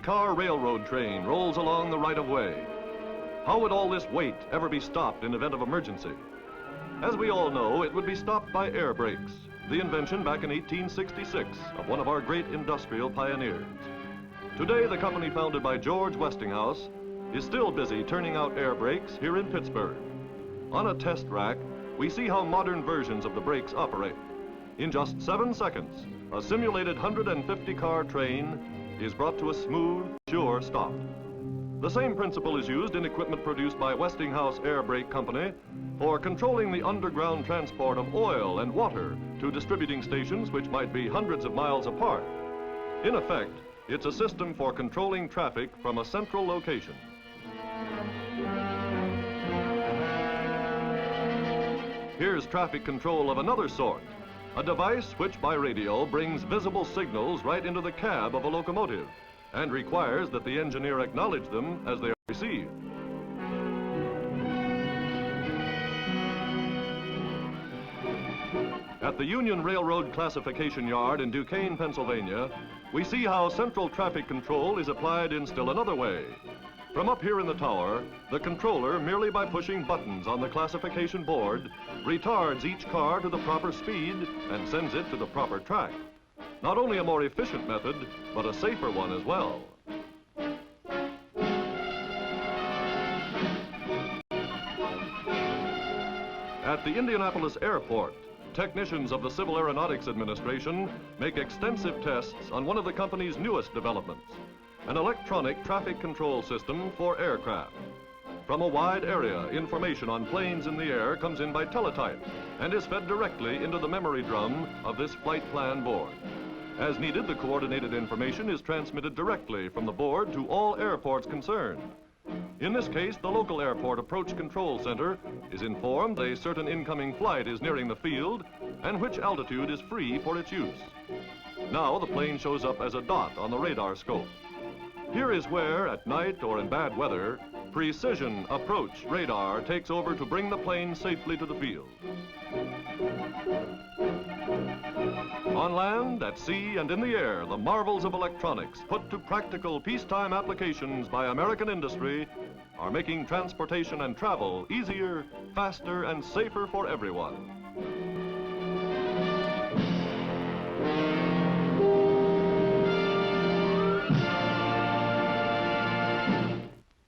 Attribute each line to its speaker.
Speaker 1: 50-car railroad train rolls along the right-of-way. How would all this weight ever be stopped in event of emergency? As we all know, it would be stopped by air brakes, the invention back in 1866 of one of our great industrial pioneers. Today, the company founded by George Westinghouse is still busy turning out air brakes here in Pittsburgh. On a test rack, we see how modern versions of the brakes operate. In just 7 seconds, a simulated 150-car train is brought to a smooth, sure stop. The same principle is used in equipment produced by Westinghouse Air Brake Company for controlling the underground transport of oil and water to distributing stations which might be hundreds of miles apart. In effect, it's a system for controlling traffic from a central location. Here's traffic control of another sort, a device which by radio brings visible signals right into the cab of a locomotive and requires that the engineer acknowledge them as they are received. At the Union Railroad Classification Yard in Duquesne, Pennsylvania, we see how central traffic control is applied in still another way. From up here in the tower, the controller, merely by pushing buttons on the classification board, retards each car to the proper speed and sends it to the proper track. Not only a more efficient method, but a safer one as well. At the Indianapolis Airport, technicians of the Civil Aeronautics Administration make extensive tests on one of the company's newest developments, an electronic traffic control system for aircraft. From a wide area, information on planes in the air comes in by teletype and is fed directly into the memory drum of this flight plan board. As needed, the coordinated information is transmitted directly from the board to all airports concerned. In this case, the local airport approach control center is informed a certain incoming flight is nearing the field and which altitude is free for its use. Now the plane shows up as a dot on the radar scope. Here is where, at night or in bad weather, precision approach radar takes over to bring the plane safely to the field. On land, at sea, and in the air, the marvels of electronics put to practical peacetime applications by American industry are making transportation and travel easier, faster, and safer for everyone.